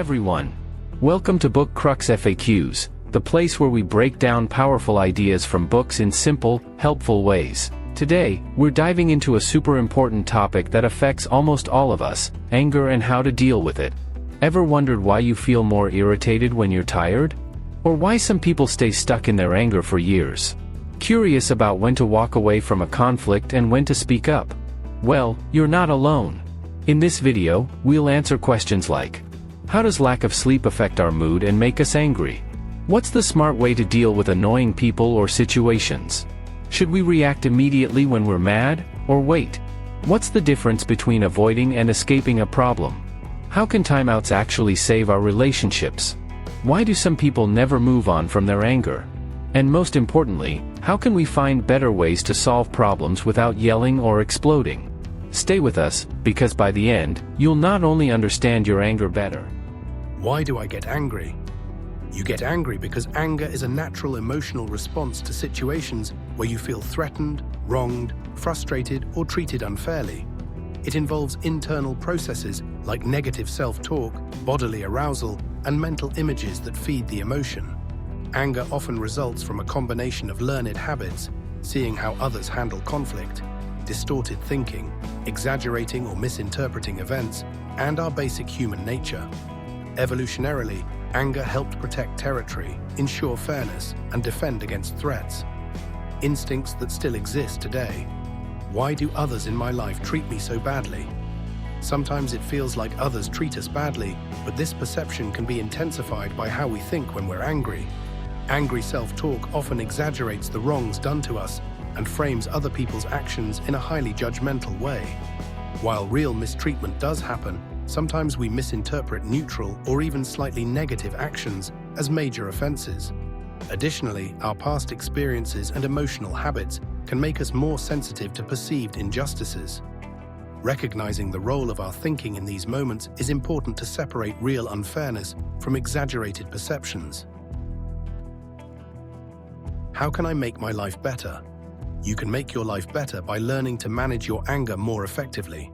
everyone! Welcome to Book Crux FAQs, the place where we break down powerful ideas from books in simple, helpful ways. Today, we're diving into a super important topic that affects almost all of us: anger and how to deal with it. Ever wondered why you feel more irritated when you're tired? Or why some people stay stuck in their anger for years? Curious about when to walk away from a conflict and when to speak up? Well, you're not alone. In this video, we'll answer questions like: how does lack of sleep affect our mood and make us angry? What's the smart way to deal with annoying people or situations? Should we react immediately when we're mad, or wait? What's the difference between avoiding and escaping a problem? How can timeouts actually save our relationships? Why do some people never move on from their anger? And most importantly, how can we find better ways to solve problems without yelling or exploding? Stay with us, because by the end, you'll not only understand your anger better. Why do I get angry? You get angry because anger is a natural emotional response to situations where you feel threatened, wronged, frustrated, or treated unfairly. It involves internal processes like negative self-talk, bodily arousal, and mental images that feed the emotion. Anger often results from a combination of learned habits, seeing how others handle conflict, distorted thinking, exaggerating or misinterpreting events, and our basic human nature. Evolutionarily, anger helped protect territory, ensure fairness, and defend against threats. Instincts that still exist today. Why do others in my life treat me so badly? Sometimes it feels like others treat us badly, but this perception can be intensified by how we think when we're angry. Angry self-talk often exaggerates the wrongs done to us and frames other people's actions in a highly judgmental way. While real mistreatment does happen, sometimes we misinterpret neutral or even slightly negative actions as major offenses. Additionally, our past experiences and emotional habits can make us more sensitive to perceived injustices. Recognizing the role of our thinking in these moments is important to separate real unfairness from exaggerated perceptions. How can I make my life better? You can make your life better by learning to manage your anger more effectively.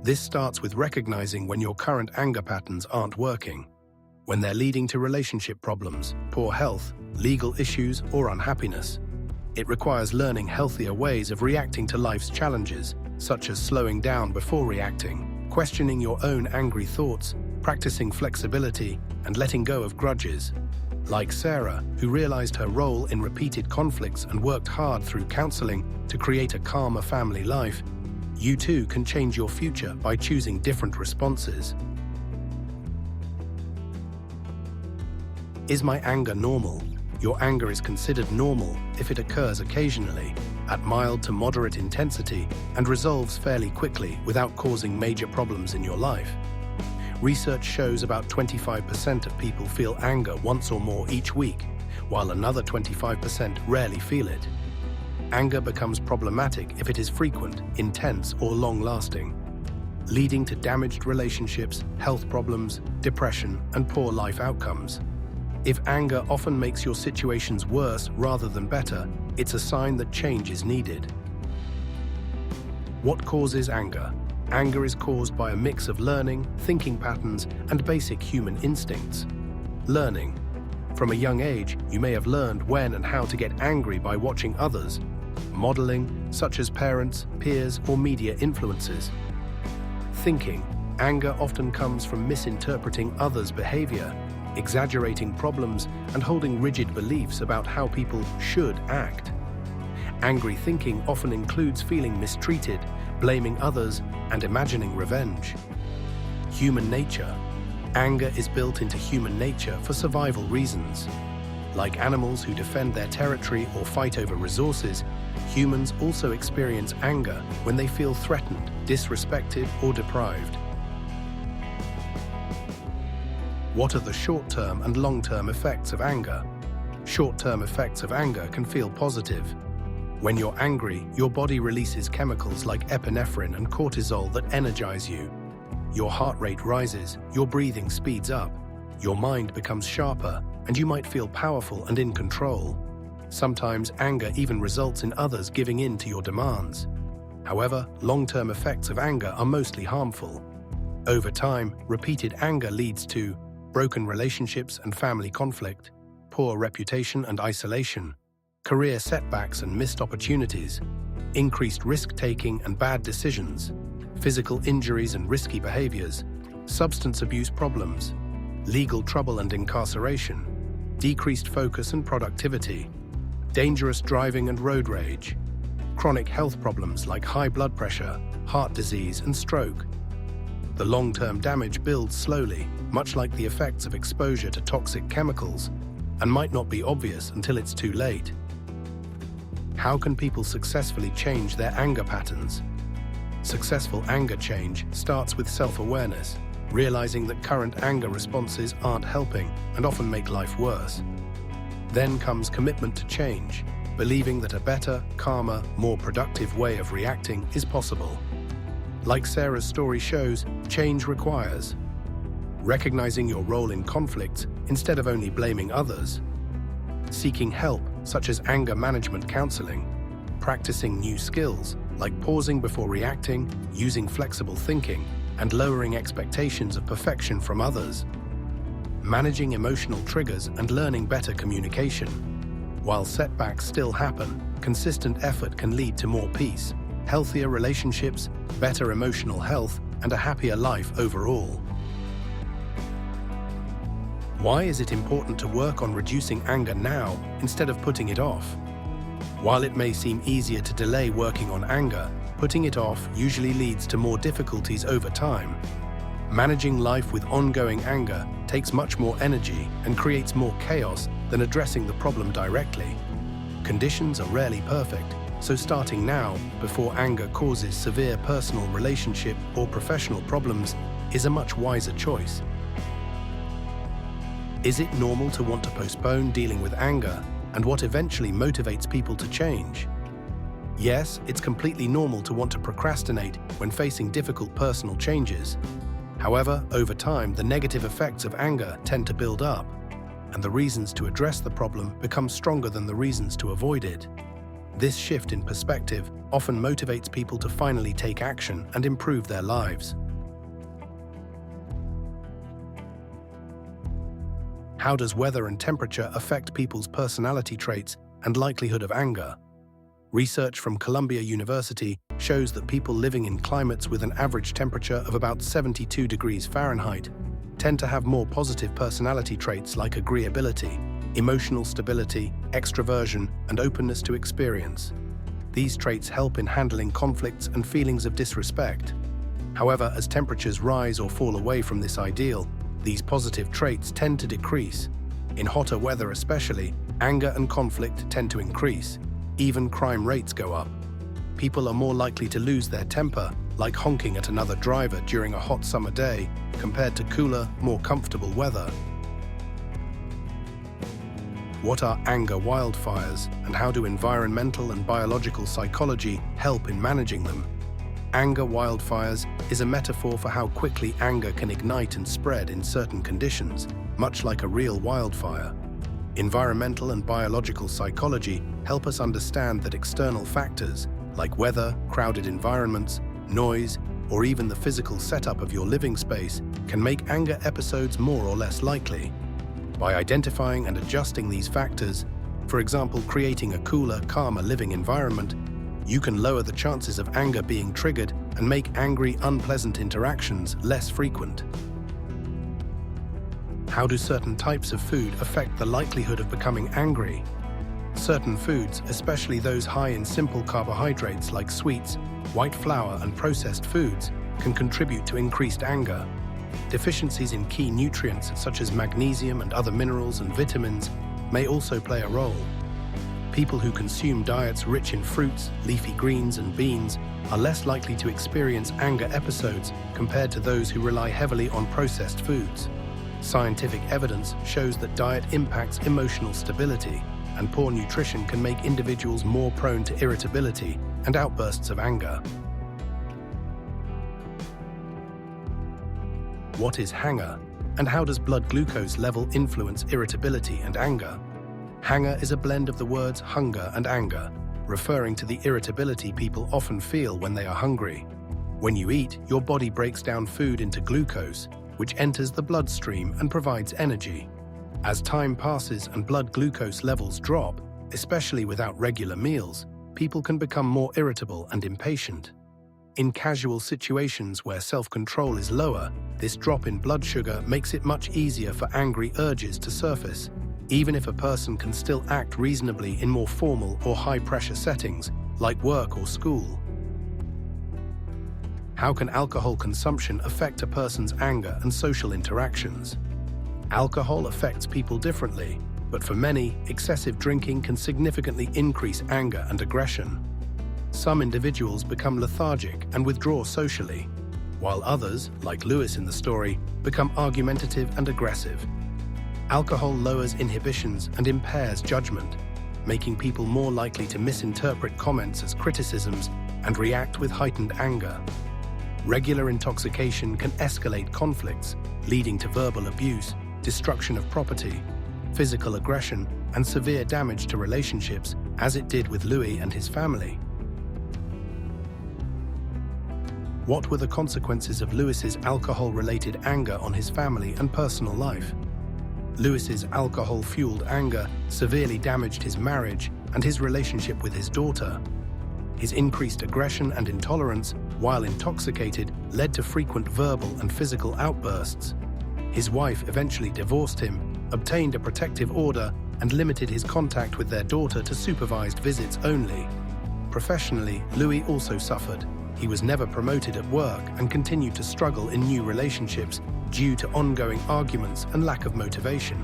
This starts with recognizing when your current anger patterns aren't working, when they're leading to relationship problems, poor health, legal issues, or unhappiness. It requires learning healthier ways of reacting to life's challenges, such as slowing down before reacting, questioning your own angry thoughts, practicing flexibility, and letting go of grudges. Like Sarah, who realized her role in repeated conflicts and worked hard through counseling to create a calmer family life, you too can change your future by choosing different responses. Is my anger normal? Your anger is considered normal if it occurs occasionally, at mild to moderate intensity, and resolves fairly quickly without causing major problems in your life. Research shows about 25% of people feel anger once or more each week, while another 25% rarely feel it. Anger becomes problematic if it is frequent, intense, or long-lasting, leading to damaged relationships, health problems, depression, and poor life outcomes. If anger often makes your situations worse rather than better, it's a sign that change is needed. What causes anger? Anger is caused by a mix of learning, thinking patterns, and basic human instincts. Learning. From a young age, you may have learned when and how to get angry by watching others. Modeling, such as parents, peers, or media influences. Thinking. Anger often comes from misinterpreting others' behavior, exaggerating problems, and holding rigid beliefs about how people should act. Angry thinking often includes feeling mistreated, blaming others, and imagining revenge. Human nature. Anger is built into human nature for survival reasons. Like animals who defend their territory or fight over resources, humans also experience anger when they feel threatened, disrespected, or deprived. What are the short-term and long-term effects of anger? Short-term effects of anger can feel positive. When you're angry, your body releases chemicals like epinephrine and cortisol that energize you. Your heart rate rises, your breathing speeds up, your mind becomes sharper, and you might feel powerful and in control. Sometimes anger even results in others giving in to your demands. However, long-term effects of anger are mostly harmful. Over time, repeated anger leads to broken relationships and family conflict, poor reputation and isolation, career setbacks and missed opportunities, increased risk-taking and bad decisions, physical injuries and risky behaviors, substance abuse problems, legal trouble and incarceration, decreased focus and productivity, dangerous driving and road rage, chronic health problems like high blood pressure, heart disease, and stroke. The long-term damage builds slowly, much like the effects of exposure to toxic chemicals, and might not be obvious until it's too late. How can people successfully change their anger patterns? Successful anger change starts with self-awareness, realizing that current anger responses aren't helping and often make life worse. Then comes commitment to change, believing that a better, calmer, more productive way of reacting is possible. Like Sarah's story shows, change requires recognizing your role in conflicts instead of only blaming others, seeking help such as anger management counseling, practicing new skills like pausing before reacting, using flexible thinking, and lowering expectations of perfection from others, managing emotional triggers and learning better communication. While setbacks still happen, consistent effort can lead to more peace, healthier relationships, better emotional health, and a happier life overall. Why is it important to work on reducing anger now instead of putting it off? While it may seem easier to delay working on anger, putting it off usually leads to more difficulties over time. Managing life with ongoing anger takes much more energy and creates more chaos than addressing the problem directly. Conditions are rarely perfect, so starting now, before anger causes severe personal, relationship, or professional problems, is a much wiser choice. Is it normal to want to postpone dealing with anger, and what eventually motivates people to change? Yes, it's completely normal to want to procrastinate when facing difficult personal changes. However, over time, the negative effects of anger tend to build up, and the reasons to address the problem become stronger than the reasons to avoid it. This shift in perspective often motivates people to finally take action and improve their lives. How does weather and temperature affect people's personality traits and likelihood of anger? Research from Columbia University shows that people living in climates with an average temperature of about 72 degrees Fahrenheit tend to have more positive personality traits like agreeability, emotional stability, extroversion, and openness to experience. These traits help in handling conflicts and feelings of disrespect. However, as temperatures rise or fall away from this ideal, these positive traits tend to decrease. In hotter weather especially, anger and conflict tend to increase. Even crime rates go up. People are more likely to lose their temper, like honking at another driver during a hot summer day, compared to cooler, more comfortable weather. What are anger wildfires, and how do environmental and biological psychology help in managing them? Anger wildfires is a metaphor for how quickly anger can ignite and spread in certain conditions, much like a real wildfire. Environmental and biological psychology help us understand that external factors, like weather, crowded environments, noise, or even the physical setup of your living space, can make anger episodes more or less likely. By identifying and adjusting these factors, for example, creating a cooler, calmer living environment, you can lower the chances of anger being triggered and make angry, unpleasant interactions less frequent. How do certain types of food affect the likelihood of becoming angry? Certain foods, especially those high in simple carbohydrates like sweets, white flour, and processed foods, can contribute to increased anger. Deficiencies in key nutrients such as magnesium and other minerals and vitamins may also play a role. People who consume diets rich in fruits, leafy greens, and beans are less likely to experience anger episodes compared to those who rely heavily on processed foods. Scientific evidence shows that diet impacts emotional stability, and poor nutrition can make individuals more prone to irritability and outbursts of anger. What is hunger, and how does blood glucose level influence irritability and anger? Hunger is a blend of the words hunger and anger, referring to the irritability people often feel when they are hungry. When you eat, your body breaks down food into glucose, which enters the bloodstream and provides energy. As time passes and blood glucose levels drop, especially without regular meals, people can become more irritable and impatient. In casual situations where self-control is lower, this drop in blood sugar makes it much easier for angry urges to surface, even if a person can still act reasonably in more formal or high-pressure settings, like work or school. How can alcohol consumption affect a person's anger and social interactions? Alcohol affects people differently, but for many, excessive drinking can significantly increase anger and aggression. Some individuals become lethargic and withdraw socially, while others, like Lewis in the story, become argumentative and aggressive. Alcohol lowers inhibitions and impairs judgment, making people more likely to misinterpret comments as criticisms and react with heightened anger. Regular intoxication can escalate conflicts, leading to verbal abuse, destruction of property, physical aggression, and severe damage to relationships, as it did with Louis and his family. What were the consequences of Lewis's alcohol-related anger on his family and personal life? Lewis's alcohol-fueled anger severely damaged his marriage and his relationship with his daughter. His increased aggression and intolerance, while intoxicated, led to frequent verbal and physical outbursts. His wife eventually divorced him, obtained a protective order, and limited his contact with their daughter to supervised visits only. Professionally, Louis also suffered. He was never promoted at work and continued to struggle in new relationships due to ongoing arguments and lack of motivation.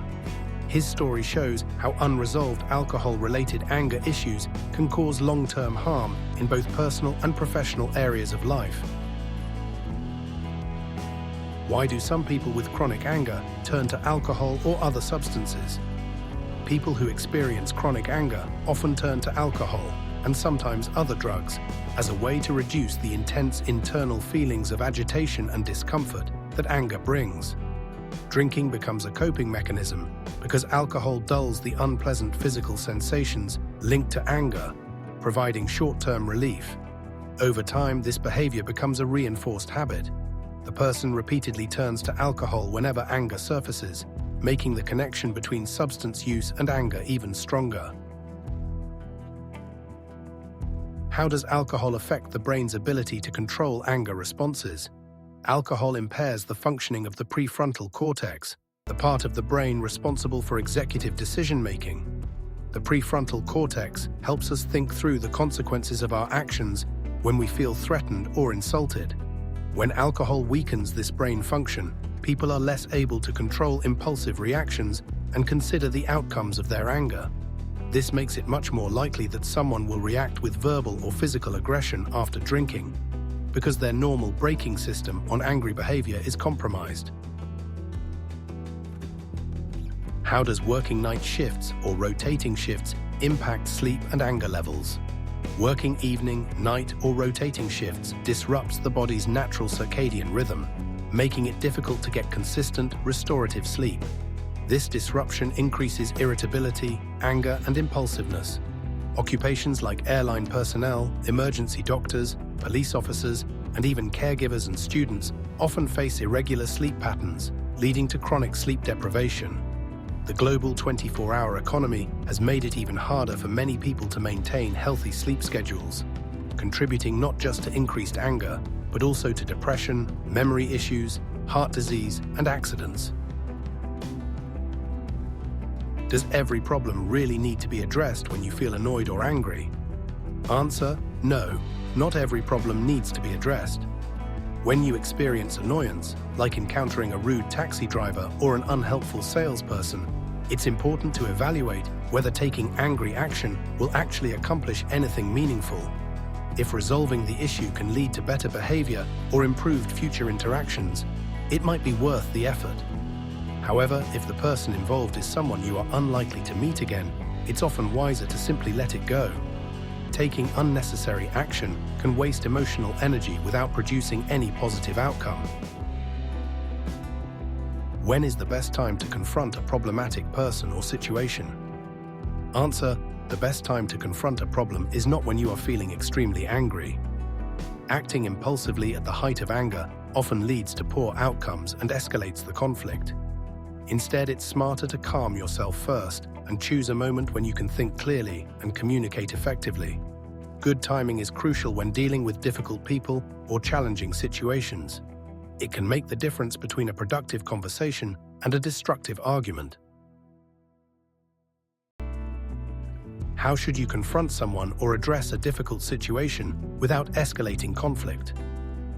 His story shows how unresolved alcohol-related anger issues can cause long-term harm in both personal and professional areas of life. Why do some people with chronic anger turn to alcohol or other substances? People who experience chronic anger often turn to alcohol and sometimes other drugs as a way to reduce the intense internal feelings of agitation and discomfort that anger brings. Drinking becomes a coping mechanism because alcohol dulls the unpleasant physical sensations linked to anger, providing short-term relief. Over time, this behavior becomes a reinforced habit. The person repeatedly turns to alcohol whenever anger surfaces, making the connection between substance use and anger even stronger. How does alcohol affect the brain's ability to control anger responses? Alcohol impairs the functioning of the prefrontal cortex, the part of the brain responsible for executive decision-making. The prefrontal cortex helps us think through the consequences of our actions when we feel threatened or insulted. When alcohol weakens this brain function, people are less able to control impulsive reactions and consider the outcomes of their anger. This makes it much more likely that someone will react with verbal or physical aggression after drinking, because their normal braking system on angry behavior is compromised. How does working night shifts or rotating shifts impact sleep and anger levels? Working evening, night, or rotating shifts disrupts the body's natural circadian rhythm, making it difficult to get consistent, restorative sleep. This disruption increases irritability, anger, and impulsiveness. Occupations like airline personnel, emergency doctors, police officers, and even caregivers and students often face irregular sleep patterns, leading to chronic sleep deprivation. The global 24-hour economy has made it even harder for many people to maintain healthy sleep schedules, contributing not just to increased anger, but also to depression, memory issues, heart disease, and accidents. Does every problem really need to be addressed when you feel annoyed or angry? Answer: no, not every problem needs to be addressed. When you experience annoyance, like encountering a rude taxi driver or an unhelpful salesperson, it's important to evaluate whether taking angry action will actually accomplish anything meaningful. If resolving the issue can lead to better behavior or improved future interactions, it might be worth the effort. However, if the person involved is someone you are unlikely to meet again, it's often wiser to simply let it go. Taking unnecessary action can waste emotional energy without producing any positive outcome. When is the best time to confront a problematic person or situation? Answer: the best time to confront a problem is not when you are feeling extremely angry. Acting impulsively at the height of anger often leads to poor outcomes and escalates the conflict. Instead, it's smarter to calm yourself first and choose a moment when you can think clearly and communicate effectively. Good timing is crucial when dealing with difficult people or challenging situations. It can make the difference between a productive conversation and a destructive argument. How should you confront someone or address a difficult situation without escalating conflict?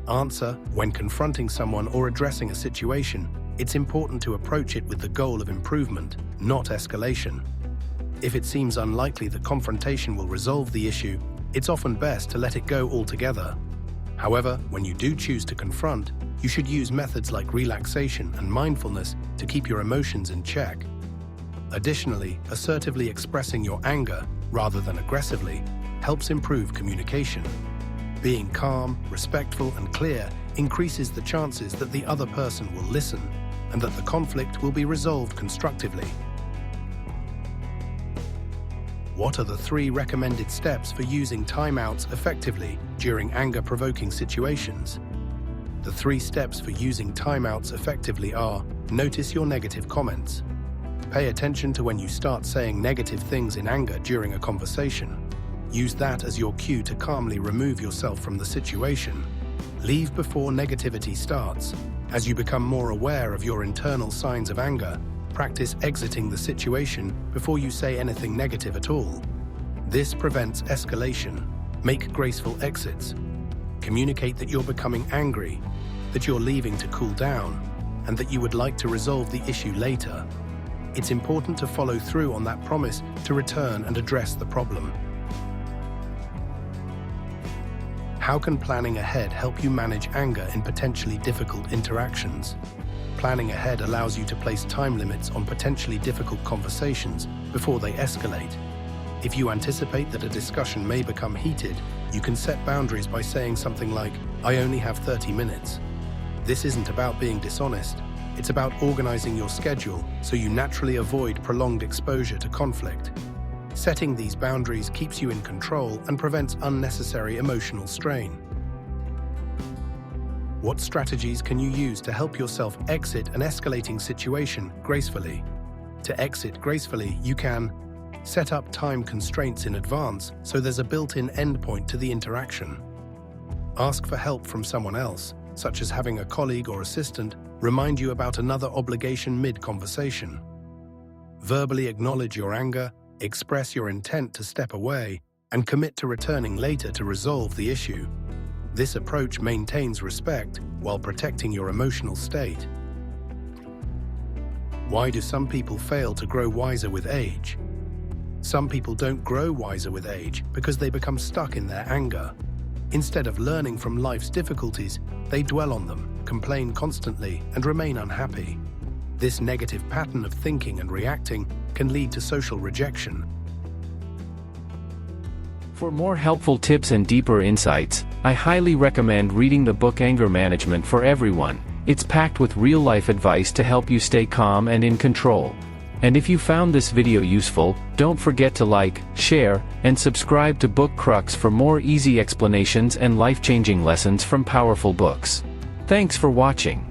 Answer: when confronting someone or addressing a situation, it's important to approach it with the goal of improvement, not escalation. If it seems unlikely that confrontation will resolve the issue, it's often best to let it go altogether. However, when you do choose to confront, you should use methods like relaxation and mindfulness to keep your emotions in check. Additionally, assertively expressing your anger, rather than aggressively, helps improve communication. Being calm, respectful, and clear increases the chances that the other person will listen and that the conflict will be resolved constructively. What are the 3 recommended steps for using timeouts effectively during anger-provoking situations? The 3 steps for using timeouts effectively are: notice your negative comments. Pay attention to when you start saying negative things in anger during a conversation. Use that as your cue to calmly remove yourself from the situation. Leave before negativity starts. As you become more aware of your internal signs of anger, practice exiting the situation before you say anything negative at all. This prevents escalation. Make graceful exits. Communicate that you're becoming angry, that you're leaving to cool down, and that you would like to resolve the issue later. It's important to follow through on that promise to return and address the problem. How can planning ahead help you manage anger in potentially difficult interactions? Planning ahead allows you to place time limits on potentially difficult conversations before they escalate. If you anticipate that a discussion may become heated, you can set boundaries by saying something like, "I only have 30 minutes." This isn't about being dishonest. It's about organizing your schedule so you naturally avoid prolonged exposure to conflict. Setting these boundaries keeps you in control and prevents unnecessary emotional strain. What strategies can you use to help yourself exit an escalating situation gracefully? To exit gracefully, you can set up time constraints in advance so there's a built-in endpoint to the interaction. Ask for help from someone else, such as having a colleague or assistant remind you about another obligation mid-conversation. Verbally acknowledge your anger, express your intent to step away, and commit to returning later to resolve the issue. This approach maintains respect while protecting your emotional state. Why do some people fail to grow wiser with age? Some people don't grow wiser with age because they become stuck in their anger. Instead of learning from life's difficulties, they dwell on them, complain constantly, and remain unhappy. This negative pattern of thinking and reacting can lead to social rejection. For more helpful tips and deeper insights, I highly recommend reading the book Anger Management for Everyone. It's packed with real-life advice to help you stay calm and in control. And if you found this video useful, don't forget to like, share, and subscribe to Book Crux for more easy explanations and life-changing lessons from powerful books. Thanks for watching.